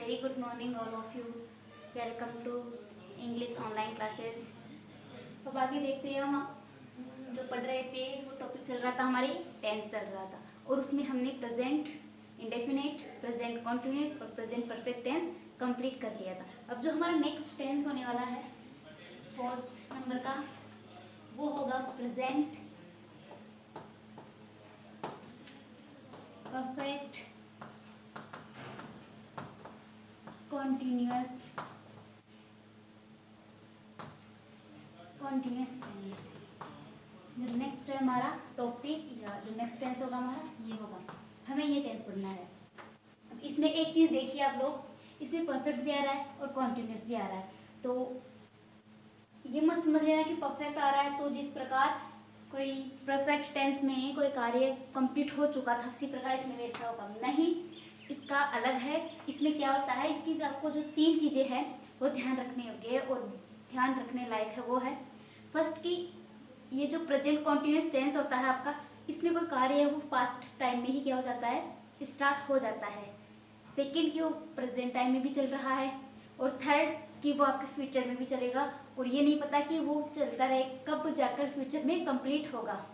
very good morning all of you. Welcome to English online classes. अब आगे देखते हैं हम जो पढ़ रहे थे वो टॉपिक चल रहा था हमारी टेंस चल रहा था और उसमें हमने प्रेजेंट इंडेफिनिट, प्रेजेंट कॉन्टिन्यूस और प्रेजेंट परफेक्ट टेंस कंप्लीट कर लिया था। अब जो हमारा नेक्स्ट टेंस होने वाला है 4th नंबर का वो होगा प्रेजेंट परफेक्ट कॉन्टिन्यूस टेंस। जो नेक्स्ट है हमारा टॉपिक या जो नेक्स्ट टेंस होगा हमारा ये होगा, हमें ये टेंस पढ़ना है। अब इसमें एक चीज़ देखिए आप लोग, इसमें परफेक्ट भी आ रहा है और कॉन्टिन्यूस भी आ रहा है। तो ये मत समझ लेना कि परफेक्ट आ रहा है तो जिस प्रकार कोई परफेक्ट टेंस में कोई कार्य कंप्लीट हो चुका था उसी प्रकार इसमें वैसा होगा, नहीं, इसका अलग है। इसमें क्या होता है, इसकी आपको जो 3 चीज़ें हैं वो ध्यान रखने योग्य है और ध्यान रखने लायक है। वो है फर्स्ट की ये जो प्रेजेंट कॉन्टिन्यूस टेंस होता है आपका, इसमें कोई कार्य है वो पास्ट टाइम में ही क्या हो जाता है, स्टार्ट हो जाता है। सेकंड की वो प्रेजेंट टाइम में भी चल रहा है और थर्ड कि वो आपके फ्यूचर में भी चलेगा और ये नहीं पता कि वो चलता रहे कब जाकर फ्यूचर में कंप्लीट होगा।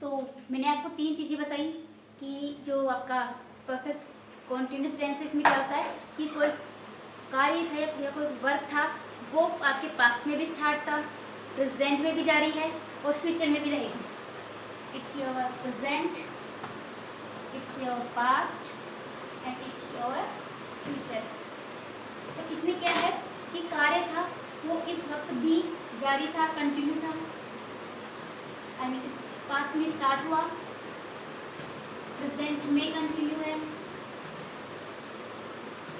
तो मैंने आपको 3 चीज़ें बताई कि जो आपका परफेक्ट कॉन्टिन्यूस टेंस इसमें क्या होता है कि कोई कार्य था या कोई वर्क था वो आपके पास्ट में भी स्टार्ट था, प्रेजेंट में भी जारी है और फ्यूचर में भी रहेगी। It's your present, it's your past and it's your future. तो इसमें क्या है कि कार्य था वो इस वक्त भी जारी था, कंटिन्यू था, आई मीन पास्ट में स्टार्ट हुआ, प्रेजेंट में कंटिन्यू है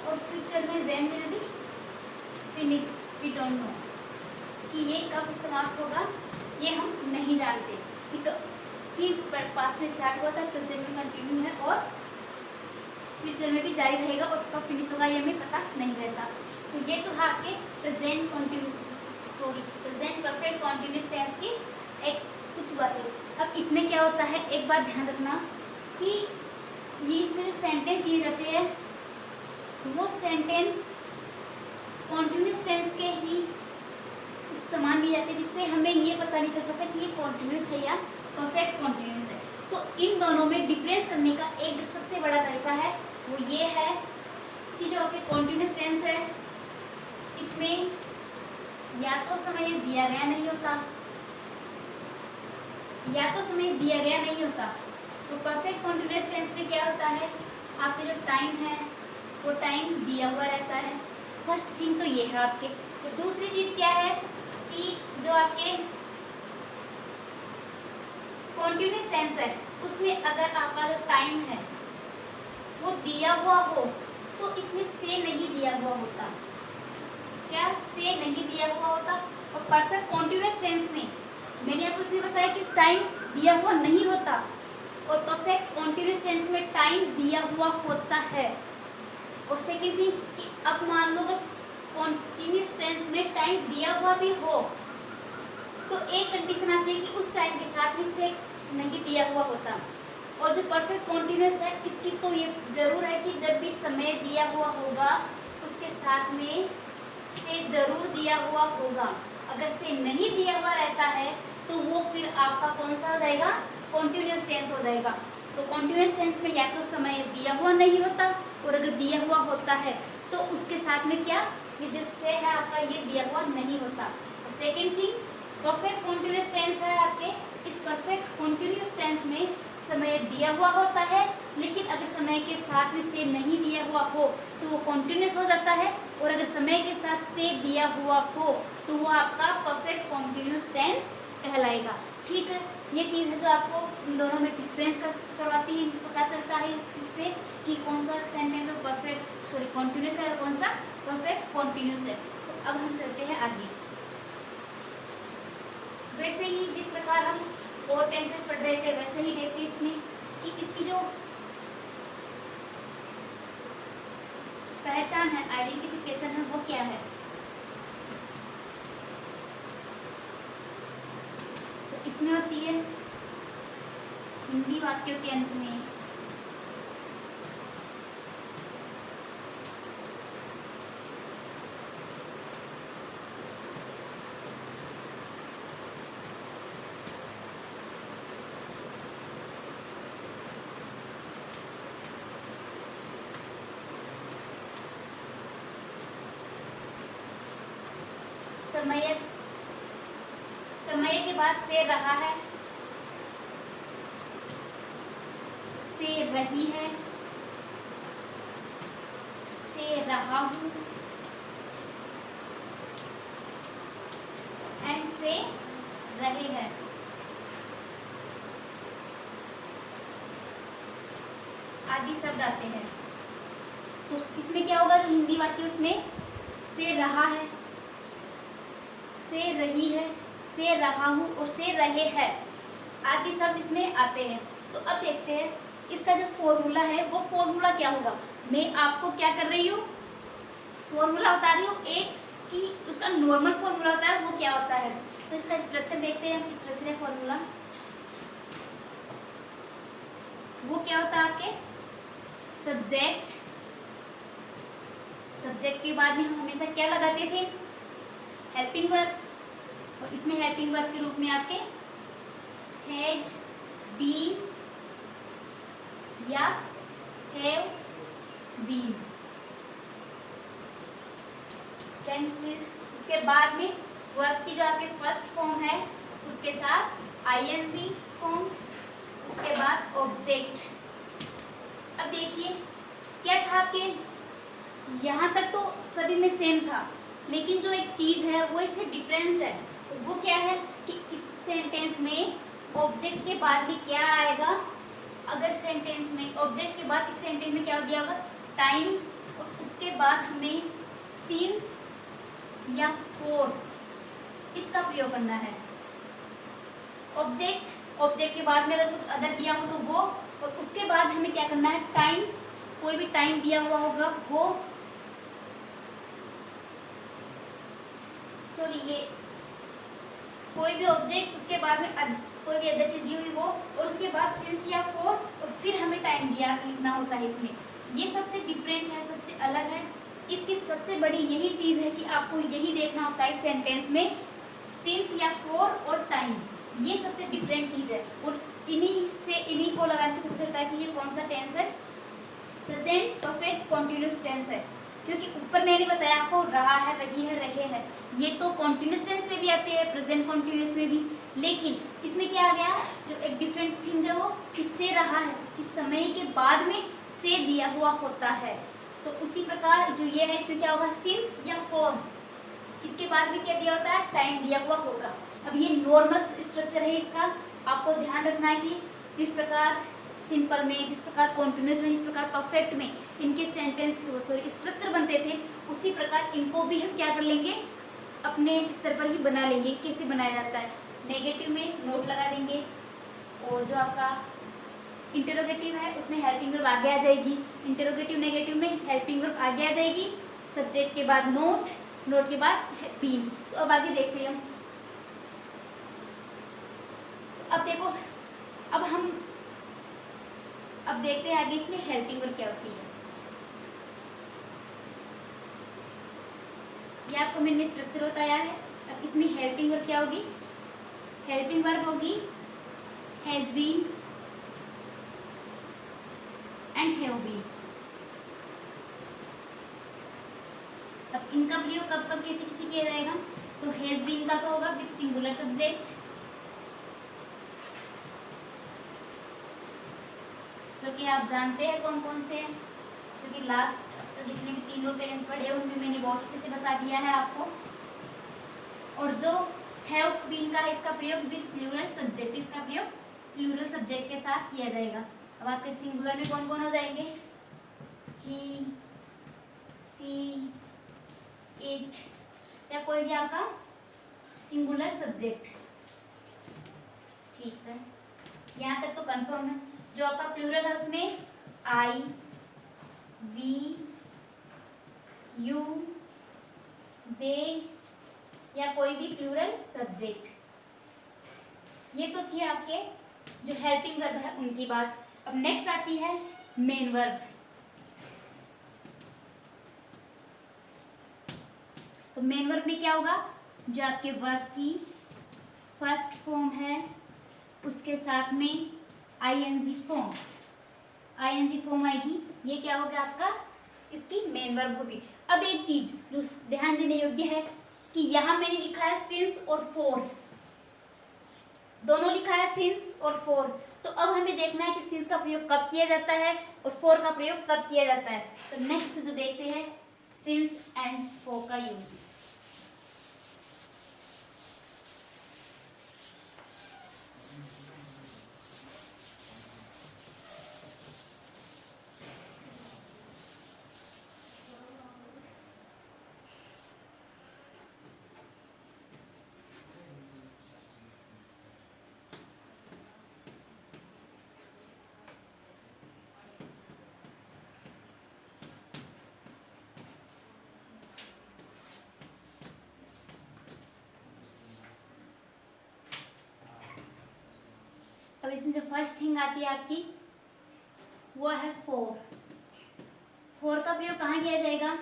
और फ्यूचर में when will be finish, we don't know कि ये कब समाप्त होगा, ये हम नहीं जानते कि पास्ट में स्टार्ट हुआ था, प्रेजेंट में कंटिन्यू है और फ्यूचर में भी जारी रहेगा और कब फिनिश होगा ये हमें पता नहीं रहता। तो ये तो आपके प्रेजेंट परफेक्ट कॉन्टिन्यूस टेंस की एक कुछ बातें। अब इसमें क्या होता है, एक बात ध्यान रखना कि ये इसमें जो सेंटेंस दिए जाते हैं वो सेंटेंस कॉन्टिन्यूस टेंस के ही समान दिए जाते हैं, जिससे हमें ये पता नहीं चल पाता कि ये कॉन्टिन्यूस है या परफेक्ट कॉन्टिन्यूस है। तो इन दोनों में डिफरेंस करने का एक जो सबसे बड़ा तरीका है वो ये है कि जो आपके कॉन्टिन्यूस टेंस है इसमें या तो समय दिया गया नहीं होता तो परफेक्ट कॉन्टिन्यूस टेंस में क्या होता है, आपके जो टाइम है वो टाइम दिया हुआ रहता है। फर्स्ट थिंग तो ये है आपके। तो दूसरी चीज़ क्या है कि जो आपके कॉन्टिन्यूस टेंस है उसमें अगर आपका जो टाइम है वो दिया हुआ हो तो इसमें से नहीं दिया हुआ होता, क्या से नहीं दिया हुआ होता। और परफेक्ट कॉन्टिन्यूस टेंस में मैंने आपको इसमें बताया कि टाइम दिया हुआ नहीं होता और परफेक्ट कॉन्टिन्यूस टेंस में टाइम दिया हुआ होता है। और सेकेंड थिंग कि अब मान लो अगर कॉन्टिन्यूस टेंस में टाइम दिया हुआ भी हो तो एक कंडीशन आती है कि उस टाइम के साथ में से नहीं दिया हुआ होता। और जो परफेक्ट कॉन्टिन्यूस है इसकी तो ये जरूर है कि जब भी समय दिया हुआ होगा उसके साथ में से जरूर दिया हुआ होगा। अगर से नहीं दिया हुआ रहता है तो वो फिर आपका कौन सा हो जाएगा, कॉन्टिन्यूस टेंस हो जाएगा। तो कॉन्टिन्यूस टेंस में या तो समय दिया हुआ नहीं होता और अगर दिया हुआ होता है तो उसके साथ में क्या ये जो से है आपका ये दिया हुआ नहीं होता। और second thing perfect continuous tense है आपके, इस परफेक्ट कॉन्टिन्यूस टेंस में समय दिया हुआ होता है लेकिन अगर समय के साथ में से नहीं दिया हुआ हो तो वो कॉन्टिन्यूस हो जाता है और अगर समय के साथ से दिया हुआ हो तो वो आपका परफेक्ट कॉन्टिन्यूस टेंस कहलाएगा। ठीक है, ये चीज़ है जो आपको इन दोनों में डिफरेंस करवाती है, पता चलता है इससे कि कौन सा सेंटेंस परफेक्ट कॉन्टिन्यूस है और कौन सा परफेक्ट कॉन्टिन्यूस है। तो अब हम चलते हैं आगे। वैसे ही जिस प्रकार हम और टेंसेस पढ़ रहे थे वैसे ही देखते इसमें कि इसकी जो पहचान है, आइडेंटिफिकेशन है, वो क्या है। तो इसमें होती है हिंदी वाक्यों के अंत में समय समय के बाद से रहा है, से रही है, से रहा हूँ एंड से रहे हैं। आदि शब्द आते हैं। तो इसमें क्या होगा, जो हिंदी वाक्य उसमें से रहा है, से रही है, से रहा हूँ और से रहे हैं आदि शब्द इसमें आते हैं। तो अब देखते हैं इसका जो फॉर्मूला है वो फॉर्मूला क्या होगा। मैं आपको क्या कर रही हूँ, फॉर्मूला बता रही हूँ एक कि उसका नॉर्मल फॉर्मूला होता है वो क्या होता है। तो इसका स्ट्रक्चर देखते हैं हम। स्ट्रक्चर है फॉर्मूला, वो क्या होता है आपके सब्जेक्ट। सब्जेक्ट के बाद में हम हमेशा क्या लगाते थे, हेल्पिंग वर्ब। और इसमें हेल्पिंग वर्ब के रूप में आपके हैज, बीन या हैव बीन। देन फिर उसके बाद में वर्ब की जो आपके फर्स्ट फॉर्म है उसके साथ आईएनजी फॉर्म, उसके बाद ऑब्जेक्ट। अब देखिए क्या था आपके, यहाँ तक तो सभी में सेम था, लेकिन जो एक चीज है वो इसमें डिफरेंट है। वो क्या है कि इस सेंटेंस में ऑब्जेक्ट के बाद में क्या आएगा। अगर सेंटेंस में ऑब्जेक्ट के बाद इस सेंटेंस में क्या दिया होगा, टाइम, और उसके बाद हमें सिंस या फॉर इसका प्रयोग करना है। ऑब्जेक्ट के बाद में अगर कुछ अदर दिया हो तो वो, और उसके बाद हमें क्या करना है, टाइम, कोई भी टाइम दिया हुआ होगा वो, सॉरी ये कोई भी ऑब्जेक्ट, उसके बाद में कोई भी अदर चीज दी हुई वो, और उसके बाद सिंस या फॉर, और फिर हमें टाइम दिया लिखना होता है इसमें। ये सबसे डिफरेंट है, सबसे अलग है। इसकी सबसे बड़ी यही चीज है कि आपको यही देखना होता है सेंटेंस में, सिंस या फॉर और टाइम, ये सबसे डिफरेंट चीज है। और इन्हीं को लगाने से पता चलता है कि ये कौन सा टेंस है, प्रेजेंट परफेक्ट कॉन्टिन्यूस टेंस है। क्योंकि ऊपर मैंने बताया आपको रहा है, रही है, रहे हैं, ये तो कॉन्टिन्यूस टेंस में भी आते हैं, प्रेजेंट कॉन्टिन्यूस में भी। लेकिन इसमें क्या आ गया, जो एक डिफरेंट थिंग है वो किससे रहा है, इस समय के बाद में से दिया हुआ होता है। तो उसी प्रकार जो ये है इसमें क्या होगा, सिंस या फॉर, इसके बाद में क्या दिया होता है, टाइम दिया हुआ होगा। अब ये नॉर्मल स्ट्रक्चर है इसका, आपको ध्यान रखना है कि जिस प्रकार सिंपल में, जिस प्रकार कॉन्टिन्यूस में, जिस प्रकार परफेक्ट में इनके सेंटेंस स्ट्रक्चर बनते थे, उसी प्रकार इनको भी हम क्या कर लेंगे, अपने स्तर पर ही बना लेंगे। कैसे बनाया जाता है, नेगेटिव में नोट लगा देंगे, और जो आपका इंटरोगेटिव है उसमें हेल्पिंग वर्ब आगे आ जाएगी, इंटरोगेटिव नेगेटिव में हेल्पिंग वर्ब आगे आ जाएगी, सब्जेक्ट के बाद नोट, नोट के बाद बीन। तो अब आगे देखते हैं। अब देखो, अब देखते हैं आगे इसमें हेल्पिंग वर्ब क्या होती है। ये आपको मैंने स्ट्रक्चर बताया है। अब इसमें हेल्पिंग वर्ब क्या होगी, हेल्पिंग वर्ब होगी has been and have been. अब इनका प्रयोग कब कब कैसे किसी किया जाएगा, तो हैज बीन का तो होगा विद सिंगुलर सब्जेक्ट, जो कि आप जानते हैं कौन कौन से हैं, क्योंकि लास्ट तो जितने भी तीनों टेंस वर्ड है उनमें मैंने बहुत अच्छे से बता दिया है आपको। और जो हैव बीन का है इसका प्रयोग विद प्लूरल सब्जेक्ट, इसका प्रयोग प्लूरल सब्जेक्ट के साथ किया जाएगा। अब आपके सिंगुलर में कौन कौन हो जाएंगे, ही, सी, इट, या कोई भी आपका सिंगुलर सब्जेक्ट। ठीक है, यहाँ तक तो कंफर्म है। जो आपका प्लूरल है उसमें आई, वी, यू, दे, या कोई भी प्लूरल सब्जेक्ट। ये तो थी आपके जो हेल्पिंग वर्ब है उनकी बात। अब नेक्स्ट आती है मेन वर्ब। तो मेन वर्ब में क्या होगा, जो आपके वर्ब की फर्स्ट फॉर्म है उसके साथ में आईएनजी फॉर्म आएगी, ये क्या होगा आपका, इसकी मेन वर्ब होगी। अब एक चीज जो ध्यान देने योग्य है कि यहाँ मैंने लिखा है सिंस और फॉर, दोनों लिखा है सिंस और फॉर। तो अब हमें देखना है कि सिंस का प्रयोग कब किया जाता है और फॉर का प्रयोग कब किया जाता है। तो नेक्स्ट जो देखते हैं सिंस एंड फॉर का यूज। अब इसमें जो फर्स्ट थिंग आती है आपकी वो है फॉर। फॉर का प्रयोग कहाँ किया जाएगा,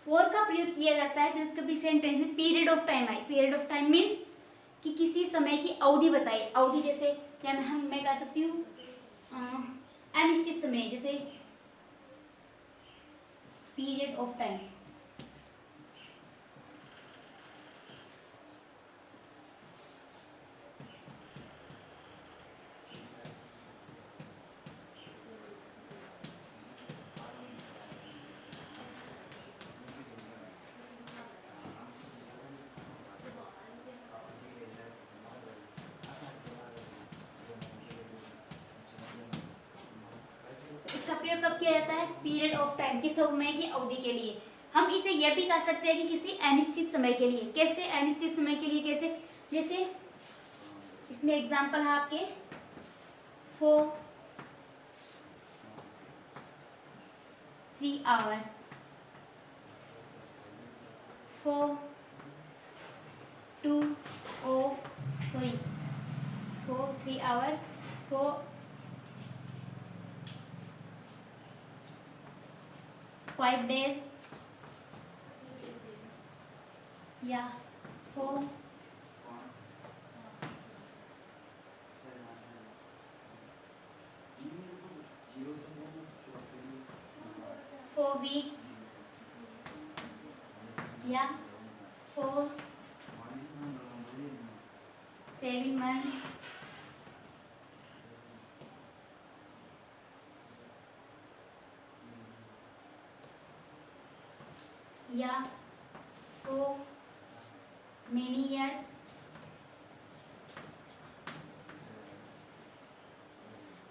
फॉर का प्रयोग किया जाता है जब कभी सेंटेंस में पीरियड ऑफ टाइम आए। पीरियड ऑफ टाइम मीन्स कि किसी समय की अवधि बताए। अवधि जैसे क्या मैं कह सकती हूँ अनिश्चित समय, जैसे पीरियड ऑफ टाइम। इसका प्रयोग कब किया जाता है, पीरियड ऑफ टाइम, किस समय की अवधि के लिए। हम इसे यह भी कह सकते हैं कि किसी अनिश्चित समय के लिए। कैसे अनिश्चित समय के लिए, कैसे, जैसे इसमें एग्जांपल है आपके for 3 hours, for 3 hours, for 5 days, या for 4 weeks, या for 7 months, या for many years,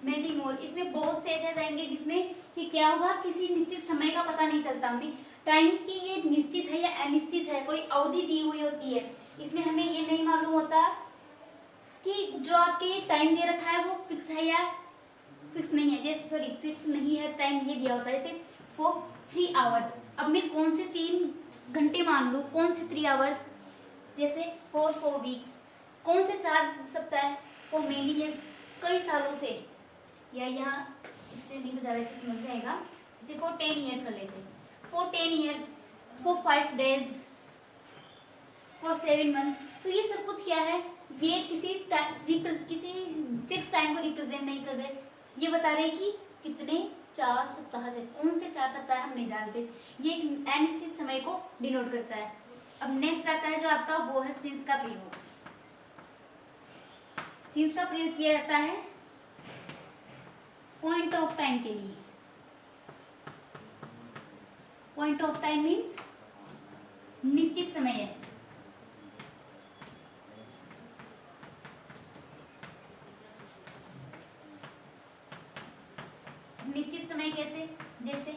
many more। इसमें बहुत से ऐसे जाएंगे जिसमें कि क्या होगा, किसी निश्चित समय का पता नहीं चलता हमें, टाइम की ये निश्चित है या अनिश्चित है, कोई अवधि दी हुई होती है। इसमें हमें ये नहीं मालूम होता कि जो आपके टाइम दे रखा है वो फिक्स है या फिक्स नहीं है। जैसे सॉरी फिक्स नहीं है, टाइम ये दिया होता है जैसे फॉर 3 hours। अब मैं कौन से 3 घंटे मान लूँ, कौन से 3 hours, जैसे फॉर 4 weeks, कौन से 4 सप्ताह, फॉर मेनी ईयर्स, कई सालों से, या यहाँ इससे नहीं तो ज़्यादा इसे समझ में आएगा, जैसे फॉर 10 years कर लेते हैं, for 10 years, for 5 days, for 7 months। तो ये सब कुछ क्या है, ये किसी फिक्स टाइम को रिप्रेजेंट नहीं कर रहे, ये बता रहे कि कितने 4 सप्ताह से, कौन से 4 सप्ताह हम नहीं जानते, ये अनिश्चित समय को डिनोट करता है। अब नेक्स्ट आता है जो आपका वो है सिंस का प्रयोग। सिंस का प्रयोग किया जाता है पॉइंट ऑफ टाइम के लिए। पॉइंट ऑफ टाइम मीन्स निश्चित समय है। निश्चित समय कैसे, जैसे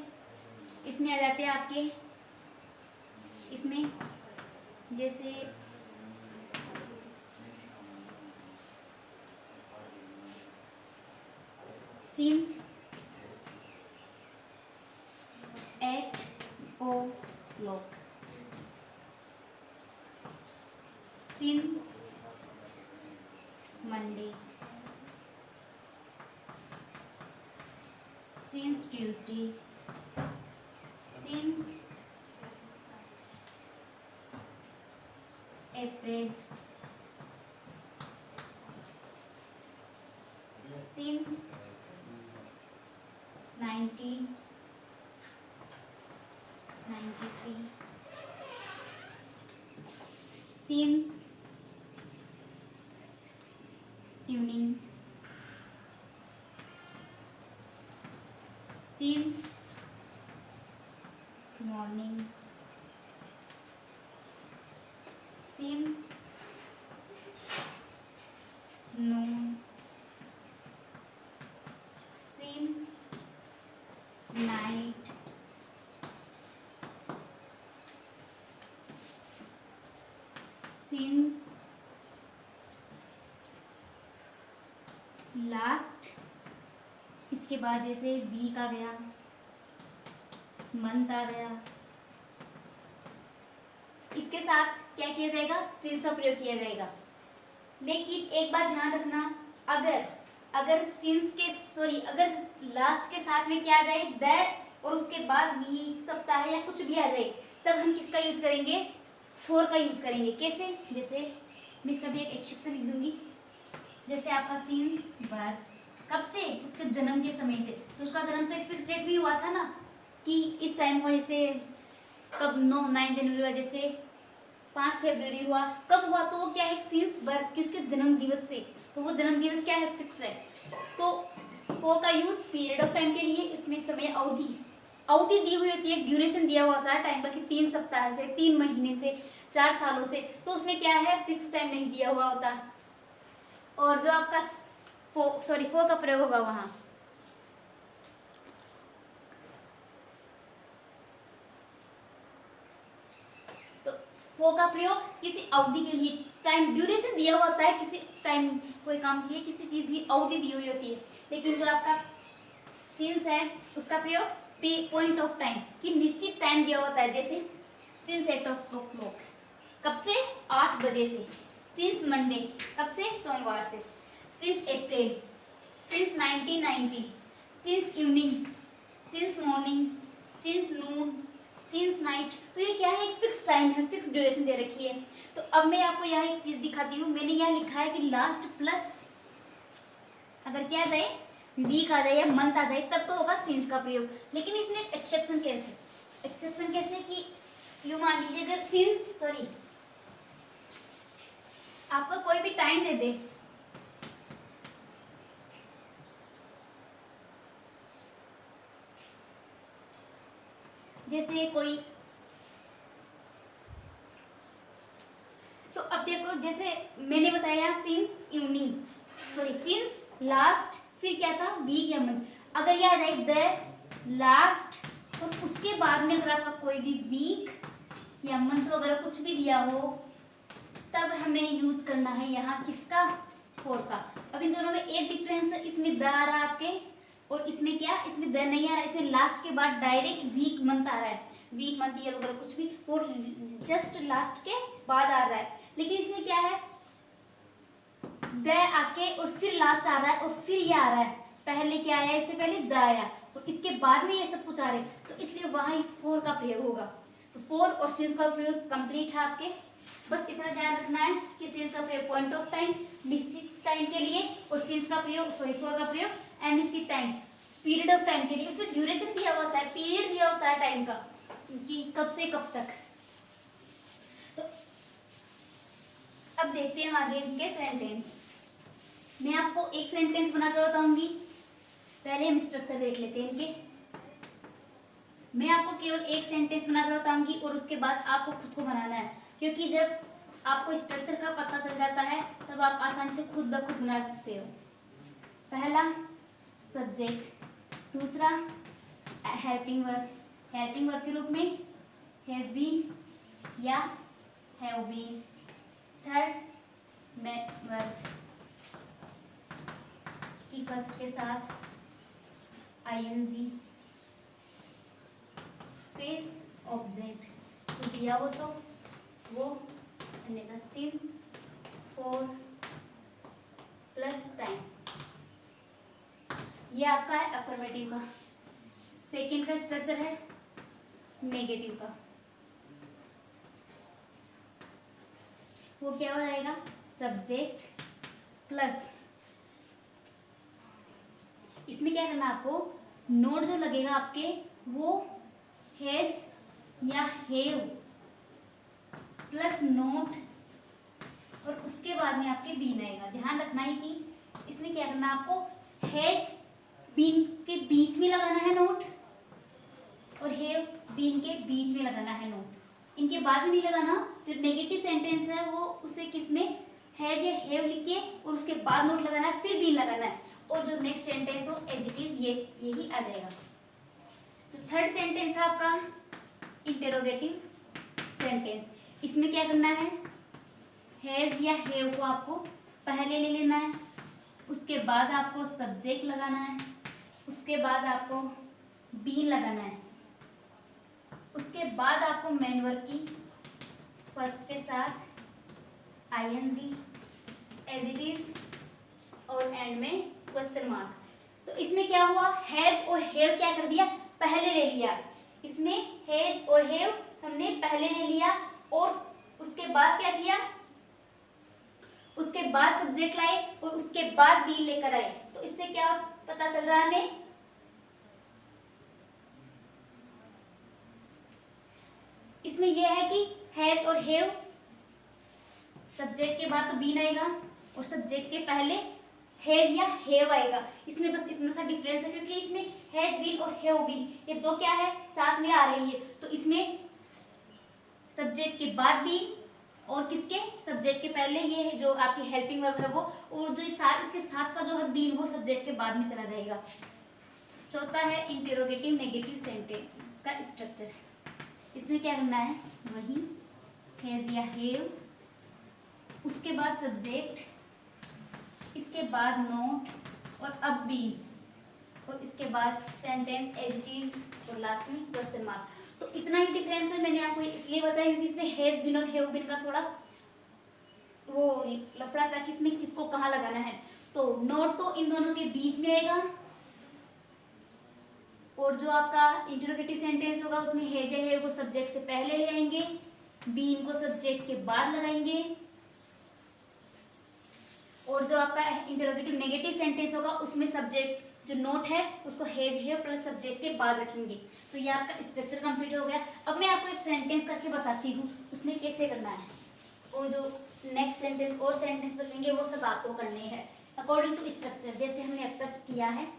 इसमें आ जाते हैं आपके, इसमें जैसे since 8 o'clock, since Monday, since Tuesday, since April, since 1993, since evening, since morning, since noon, since night, since last, इसके बाद जैसे वीक आ गया, मंथ आ गया, इसके साथ क्या किया जाएगा, सिंस का प्रयोग किया जाएगा। लेकिन एक बात ध्यान रखना, अगर सिंस के अगर लास्ट के साथ में क्या आ जाए दैट, और उसके बाद वीक, सप्ताह या कुछ भी आ जाए, तब हम किसका यूज करेंगे, फोर का यूज करेंगे। कैसे, जैसे मैं इसका भी एक एक्सेप्शन लिख दूंगी। जैसे आपका सिंस बर्थ, कब से, उसके जन्म के समय से, तो उसका जन्म तो एक फिक्स डेट भी हुआ था ना कि इस टाइम हुआ, जैसे कब 9 जनवरी हुआ, जैसे 5 फरवरी हुआ, कब हुआ, तो वो क्या है, सिंस बर्थ, कि उसके जन्म दिवस से, तो वो जन्म दिवस क्या है, फिक्स है। तो वो का यूज पीरियड ऑफ टाइम के लिए, इसमें समय अवधि दी हुई होती है, ड्यूरेशन दिया हुआ होता है टाइम का, कि 3 सप्ताह से, 3 महीने से, 4 सालों से, तो उसमें क्या है, फिक्स टाइम नहीं दिया हुआ होता। और जो आपका फोर का प्रयोग होगा वहां, तो फोर का प्रयोग किसी अवधि के लिए, टाइम ड्यूरेशन दिया हुआ होता है, किसी टाइम कोई काम किए, किसी चीज की अवधि दी हुई होती है। लेकिन जो आपका सिंस है, उसका प्रयोग पॉइंट ऑफ टाइम, कि निश्चित टाइम दिया होता है। जैसे सिंस 8 o'clock, कब से, 8 बजे से। सिंस मंडे, कब से, सोमवार से। Since April, since 1990, since evening, since morning, since noon, since night. तो ये क्या है, एक फिक्स टाइम है, फिक्स ड्यूरेशन दे रखी है। तो अब मैं आपको यहाँ एक चीज दिखाती हूँ। मैंने यहाँ लिखा है कि लास्ट प्लस अगर क्या आ जाए, वीक आ जाए या मंथ आ जाए, तब तो होगा सिंस का प्रयोग। लेकिन इसमें एक्सेप्शन कैसे कि यू मान लीजिए, अगर सिंस आपको कोई भी टाइम दे दे, जैसे कोई, तो अब देखो, जैसे मैंने बताया सिंस इवनिंग, सिंस लास्ट, फिर क्या था, वीक या मंथ। अगर ये आ जाए द लास्ट, और उसके बाद में अगर आपका कोई भी वीक या मंथ वगैरह कुछ भी दिया हो, तब हमें यूज करना है यहाँ किसका, फोर का। अब इन दोनों में एक डिफरेंस है, इसमें द आ रहा है आपके, और इसमें क्या, इसमें द नहीं आ रहा है, इसमें लास्ट के बाद डायरेक्ट वीक मंथ आ रहा है। वीक मंथ ईयर वगैरह कुछ भी, और जस्ट लास्ट के बाद आ रहा है। लेकिन इसमें क्या है, द आके और फिर लास्ट आ रहा है, और फिर ये आ रहा है। पहले क्या आया, इससे पहले द आया, और इसके बाद में ये सब कुछ आ रहे हैं, तो इसलिए वहां फोर का प्रयोग होगा। तो फोर और सिंस का प्रयोग कंप्लीट है आपके। बस इतना ध्यान रखना है कि सिंस का प्रयोग पॉइंट ऑफ टाइम, निश्चित टाइम के लिए, और सिंस का प्रयोग फोर का प्रयोग अनिश्चित टाइम, पीरियड ऑफ टाइम के लिए। उसमें ड्यूरेशन दिया होता है, पीरियड दिया होता है टाइम का, कि कब से कब तक। तो अब देखते हैं आगे इनके सेंटेंस। मैं आपको एक सेंटेंस बनाकर बताऊंगी, पहले हम स्ट्रक्चर देख लेते हैं इनके। मैं आपको केवल एक सेंटेंस बनाकर बताऊंगी, और उसके बाद आपको खुद को बनाना है, क्योंकि जब आपको स्ट्रक्चर का पता चल जाता है, तब आप आसानी से खुद ब खुद बना सकते हो। पहला सब्जेक्ट, दूसरा हेल्पिंग वर्ब के रूप में हैज बीन या हैव बीन। थर्ड वर्ब की फर्स्ट के साथ आईएनजी, फिर ऑब्जेक्ट, तो दिया हो तो वो, अन्यथा सिंस, फोर प्लस टाइम। ये आपका है अफर्मेटिव का। सेकंड का स्ट्रक्चर है नेगेटिव का, वो क्या हो जाएगा, सब्जेक्ट प्लस, इसमें क्या करना है आपको, नोट जो लगेगा आपके वो हैज या हैव प्लस नोट, और उसके बाद में आपके बीन आएगा। ध्यान रखना ये चीज, इसमें क्या करना है आपको, हैज बीन के बीच में लगाना है नोट, और हैव बीन के बीच में लगाना है नोट, इनके बाद में नहीं लगाना। जो नेगेटिव सेंटेंस है वो उसे किसमें, हैज या हैव लिख के और उसके बाद नोट लगाना है, फिर बीन लगाना है, और जो नेक्स्ट सेंटेंस हो एज इट इज ये यही आ जाएगा। तो थर्ड सेंटेंस है आपका इंटेरोगेटिव सेंटेंस, इसमें क्या करना है, हैज या हैव को आपको पहले ले लेना है, उसके बाद आपको सब्जेक्ट लगाना है, उसके बाद आपको बीन लगाना है, उसके बाद आपको मेन वर्ब की फर्स्ट के साथ आईएनजी एज इट इज और एंड में क्वेश्चन मार्क। तो इसमें क्या हुआ, हैज और हैव क्या कर दिया, पहले ले लिया, इसमें हैज और हैव हमने पहले ले लिया, और उसके बाद क्या किया, उसके बाद सब्जेक्ट लाए और उसके बाद बी लेकर आए। तो इससे क्या पता चल रहा है हमें, इसमें यह है कि हैज और हैव, सब्जेक्ट के बाद तो बीन आएगा और सब्जेक्ट के पहले हैज या हैव आएगा। इसमें बस इतना सा डिफरेंस है, क्योंकि इसमें हैज बीन और हैव बीन ये दो क्या है, साथ में आ रही है, तो इसमें सब्जेक्ट के बाद बीन और किसके, सब्जेक्ट के पहले ये है जो आपकी हेल्पिंग वर्ब है वो, और जो इसके साथ का जो है बीन वो सब्जेक्ट के बाद में चला जाएगा। चौथा है इंटेरोगेटिव नेगेटिव सेंटेंस का स्ट्रक्चर, इसमें क्या करना है, वही हैज या हैव, उसके बाद सब्जेक्ट, इसके बाद नोट, और अब बीन, और इसके बाद सेंटेंस एज इट इज, और लास्ट में क्वेश्चन मार्क। तो इतना ही डिफरेंस है, मैंने आपको इसलिए बताया क्योंकि इसमें हैज बीन और हैव बीन का थोड़ा वो लफड़ा था कि इसमें किसको कहाँ लगाना है। तो नोट तो इन दोनों के बीच में आएगा, और जो आपका इंटरोगेटिव सेंटेंस होगा उसमें हैज या हैव को सब्जेक्ट से पहले ले आएंगे, बीन को सब्जेक्ट के बाद लगाएंगे, और जो आपका इंटरोगेटिव नेगेटिव सेंटेंस होगा उसमें सब्जेक्ट जो नोट है उसको हैज हैव प्लस सब्जेक्ट के बाद रखेंगे। तो ये आपका स्ट्रक्चर कंप्लीट हो गया। अब मैं आपको एक सेंटेंस करके बताती हूँ उसमें कैसे करना है, और जो नेक्स्ट सेंटेंस और सेंटेंस बचेंगे वो सब आपको करने हैं अकॉर्डिंग टू स्ट्रक्चर, जैसे हमने अब तक किया है।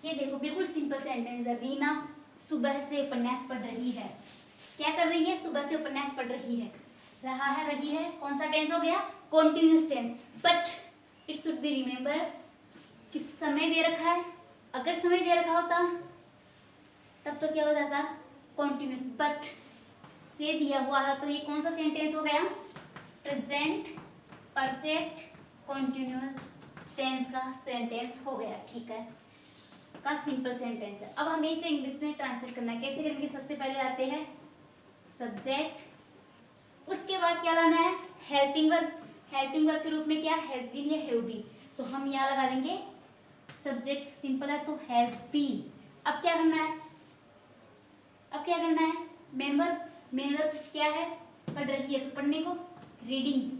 ये देखो बिल्कुल सिंपल सेंटेंस है, रीना सुबह से उपन्यास पढ़ रही है। क्या कर रही है, सुबह से उपन्यास पढ़ रही है, रहा है रही है, कौन सा टेंस हो गया, continuous tense. But it should be remember कि समय दे रखा है, अगर समय दे रखा होता तब तो क्या हो जाता, कॉन्टिन्यूस, बट से दिया हुआ है तो ये कौन सा सेंटेंस हो गया, प्रेजेंट परफेक्ट कॉन्टिन्यूस टेंस का सेंटेंस हो गया। ठीक है, का सिंपल सेंटेंस है। अब हमें इसे इंग्लिश में ट्रांसलेट करना है, कैसे करेंगे, सबसे पहले आते हैं सब्जेक्ट, उसके बाद क्या लाना है, हेल्पिंग वर्ब, हेल्पिंग वर्ब के रूप में क्या, हैज बीन या हैव बीन, तो हम यहाँ लगा देंगे सब्जेक्ट सिंपल है तो हैज बीन। अब क्या करना है, अब क्या करना है, मेन वर्ब, मेन वर्ब क्या है, पढ़ रही है, तो पढ़ने को रीडिंग,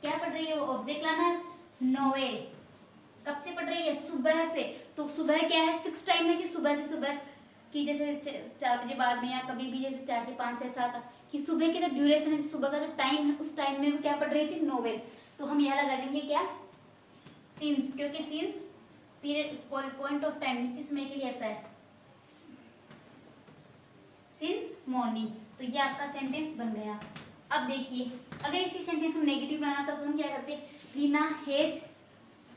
क्या पढ़ रही है, वो ऑब्जेक्ट लाना है, नोवेल, कब से पढ़ रही है, सुबह से, तो सुबह क्या है, फिक्स टाइम है कि सुबह से सुबह की, जैसे 4 बजे बाद में या कभी भी, जैसे 4 से 5 6 7 कि सुबह के जो ड्यूरेशन है, सुबह का जो टाइम है उस टाइम में वो क्या पढ़ रही थी, नोवेल। तो हम यहाँ लगा देंगे क्या, सिंस, क्योंकि since period point of time निश्चित समय के लिए आता है, सिंस मॉर्निंग। तो ये आपका सेंटेंस बन गया। अब देखिए अगर इसी सेंटेंस को नेगेटिव बनाना था तो हम क्या करते, Reena has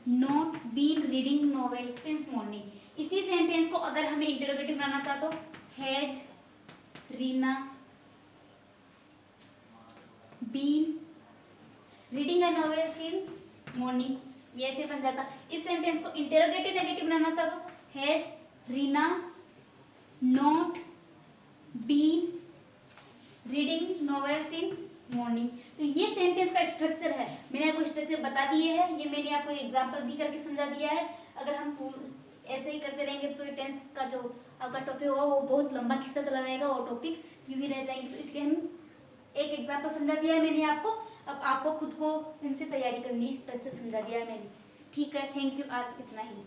not been reading novel since morning. इसी सेंटेंस को अगर हमें इंटरोगेटिव बनाना था तो has Reena been reading a novel since morning, ये ऐसे बन जाता। इस सेंटेंस को इंटेरोगेटिव नेगेटिव बनाना था तो has Reena not been reading novel since morning. तो ये सेंटेंस का स्ट्रक्चर है, मैंने आपको स्ट्रक्चर बता दिए है, ये मैंने आपको एग्जांपल भी करके समझा दिया है। अगर हम ऐसे ही करते रहेंगे तो ये टेंस का जो आपका टॉपिक होगा वो बहुत लंबा खिस्सा चला रहेगा, वो टॉपिक यूं ही रह जाएंगे। तो इसलिए हम एक एग्जांपल समझा दिया है मैंने आपको, अब आपको खुद को इनसे तैयारी करनी है, स्ट्रक्चर समझा दिया है मैंने। ठीक है, थैंक यू, आज इतना ही।